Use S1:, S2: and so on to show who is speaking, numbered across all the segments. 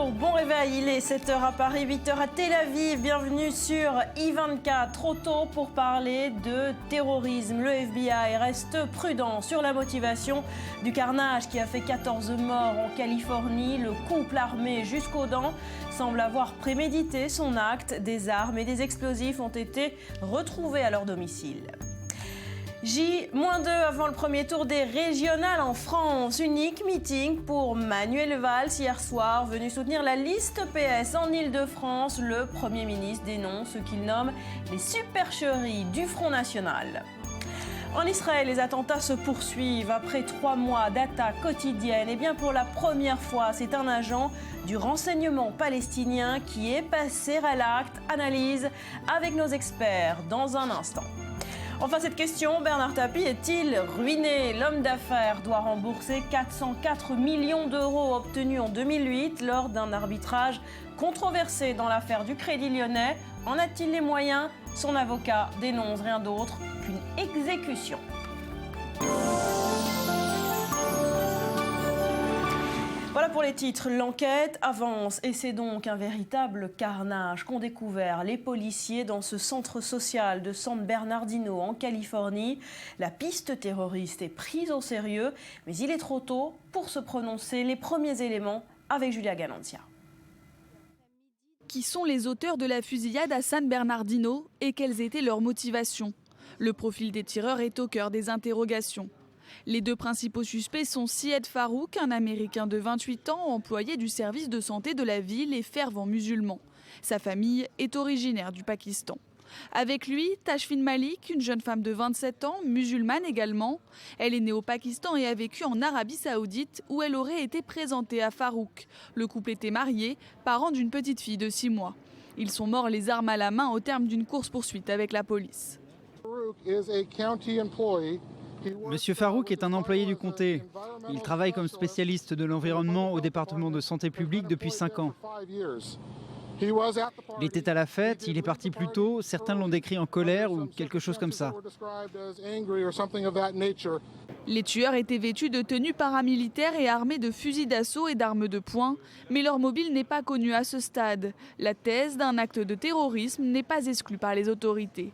S1: Bonjour, bon réveil, il est 7h à Paris, 8h à Tel Aviv. Bienvenue sur I24. Trop tôt pour parler de terrorisme. Le FBI reste prudent sur la motivation du carnage qui a fait 14 morts en Californie. Le couple armé jusqu'aux dents semble avoir prémédité son acte. Des armes et des explosifs ont été retrouvés à leur domicile. J-2 avant le premier tour des régionales en France. Unique meeting pour Manuel Valls hier soir, venu soutenir la liste PS en Ile-de-France. Le Premier ministre dénonce ce qu'il nomme les supercheries du Front National. En Israël, les attentats se poursuivent après 3 mois d'attaques quotidiennes. Et bien pour la première fois, c'est un agent du renseignement palestinien qui est passé à l'acte. Analyse avec nos experts dans un instant. Enfin, cette question, Bernard Tapie est-il ruiné? L'homme d'affaires doit rembourser 404 millions d'euros obtenus en 2008 lors d'un arbitrage controversé dans l'affaire du Crédit Lyonnais. En a-t-il les moyens? Son avocat dénonce rien d'autre qu'une exécution. Voilà pour les titres. L'enquête avance et c'est donc un véritable carnage qu'ont découvert les policiers dans ce centre social de San Bernardino en Californie. La piste terroriste est prise au sérieux, mais il est trop tôt pour se prononcer. Les premiers éléments avec Julia Ganancia.
S2: Qui sont les auteurs de la fusillade à San Bernardino et quelles étaient leurs motivations? Le profil des tireurs est au cœur des interrogations. Les deux principaux suspects sont Syed Farouk, un Américain de 28 ans, employé du service de santé de la ville et fervent musulman. Sa famille est originaire du Pakistan. Avec lui, Tashfin Malik, une jeune femme de 27 ans, musulmane également. Elle est née au Pakistan et a vécu en Arabie Saoudite où elle aurait été présentée à Farouk. Le couple était marié, parent d'une petite fille de 6 mois. Ils sont morts les armes à la main au terme d'une course-poursuite avec la police.
S3: Monsieur Farouk est un employé du comté. Il travaille comme spécialiste de l'environnement au département de santé publique depuis 5 ans. Il était à la fête, il est parti plus tôt, certains l'ont décrit en colère ou quelque chose comme ça.
S2: Les tueurs étaient vêtus de tenues paramilitaires et armés de fusils d'assaut et d'armes de poing, mais leur mobile n'est pas connu à ce stade. La thèse d'un acte de terrorisme n'est pas exclue par les autorités.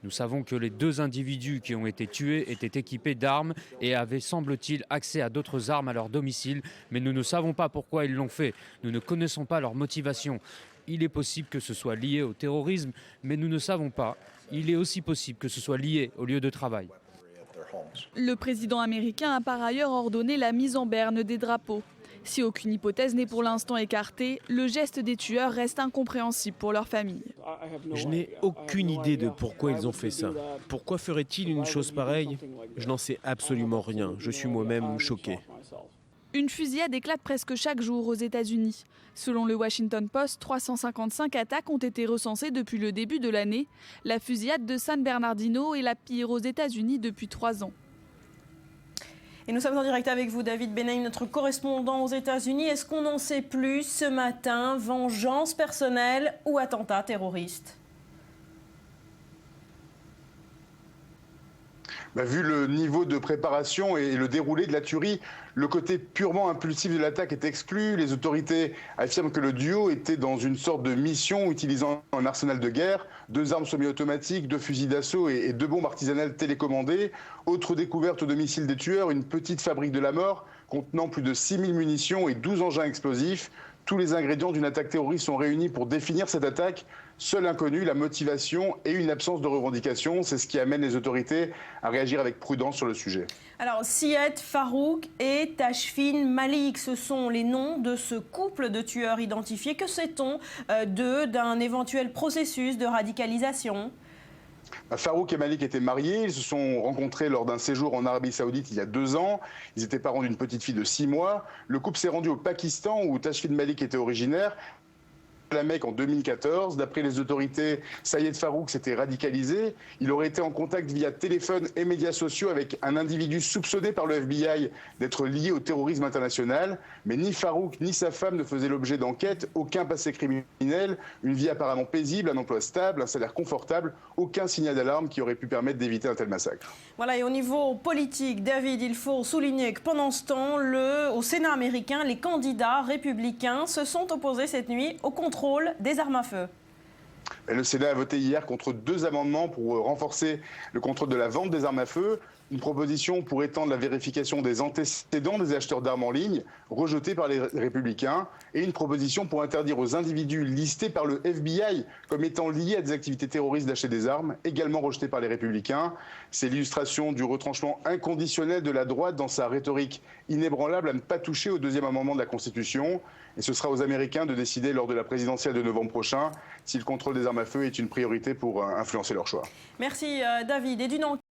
S4: Nous savons que les 2 individus qui ont été tués étaient équipés d'armes et avaient, semble-t-il, accès à d'autres armes à leur domicile, mais nous ne savons pas pourquoi ils l'ont fait. Nous ne connaissons pas leur motivation. Il est possible que ce soit lié au terrorisme, mais nous ne savons pas. Il est aussi possible que ce soit lié au lieu de travail.
S2: Le président américain a par ailleurs ordonné la mise en berne des drapeaux. Si aucune hypothèse n'est pour l'instant écartée, le geste des tueurs reste incompréhensible pour leur famille.
S5: Je n'ai aucune idée de pourquoi ils ont fait ça. Pourquoi ferait-il une chose pareille? Je n'en sais absolument rien. Je suis moi-même choqué.
S2: Une fusillade éclate presque chaque jour aux États-Unis. Selon le Washington Post, 355 attaques ont été recensées depuis le début de l'année. La fusillade de San Bernardino est la pire aux États-Unis depuis 3 ans.
S1: Et nous sommes en direct avec vous, David Benaïm, notre correspondant aux États-Unis. Est-ce qu'on en sait plus ce matin? Vengeance personnelle ou attentat terroriste?
S6: Vu le niveau de préparation et le déroulé de la tuerie, le côté purement impulsif de l'attaque est exclu. Les autorités affirment que le duo était dans une sorte de mission utilisant un arsenal de guerre, 2 armes semi-automatiques, 2 fusils d'assaut et 2 bombes artisanales télécommandées. Autre découverte au domicile des tueurs, une petite fabrique de la mort contenant plus de 6000 munitions et 12 engins explosifs. Tous les ingrédients d'une attaque terroriste sont réunis pour définir cette attaque. Seul inconnu, la motivation et une absence de revendication. C'est ce qui amène les autorités à réagir avec prudence sur le sujet. Alors,
S1: Syed Farouk et Tashfin Malik, ce sont les noms de ce couple de tueurs identifiés. Que sait-on d'un éventuel processus de radicalisation ?
S6: Farouk et Malik étaient mariés, ils se sont rencontrés lors d'un séjour en Arabie Saoudite il y a 2 ans. Ils étaient parents d'une petite fille de 6 mois. Le couple s'est rendu au Pakistan où Tashfin Malik était originaire. la Mecque en 2014. D'après les autorités, Sayed Farouk s'était radicalisé. Il aurait été en contact via téléphone et médias sociaux avec un individu soupçonné par le FBI d'être lié au terrorisme international. Mais ni Farouk ni sa femme ne faisaient l'objet d'enquêtes, aucun passé criminel, une vie apparemment paisible, un emploi stable, un salaire confortable, aucun signal d'alarme qui aurait pu permettre d'éviter un tel massacre.
S1: Voilà, et au niveau politique, David, il faut souligner que pendant ce temps, au Sénat américain, les candidats républicains se sont opposés cette nuit au contrôle des armes à feu.
S6: Le Sénat a voté hier contre 2 amendements pour renforcer le contrôle de la vente des armes à feu. Une proposition pour étendre la vérification des antécédents des acheteurs d'armes en ligne, rejetée par les Républicains, et une proposition pour interdire aux individus listés par le FBI comme étant liés à des activités terroristes d'acheter des armes, également rejetée par les Républicains. C'est l'illustration du retranchement inconditionnel de la droite dans sa rhétorique inébranlable à ne pas toucher au 2e amendement de la Constitution. Et ce sera aux Américains de décider lors de la présidentielle de novembre prochain si le contrôle des armes à feu est une priorité pour influencer leur choix.
S1: Merci David. Et d'une enquête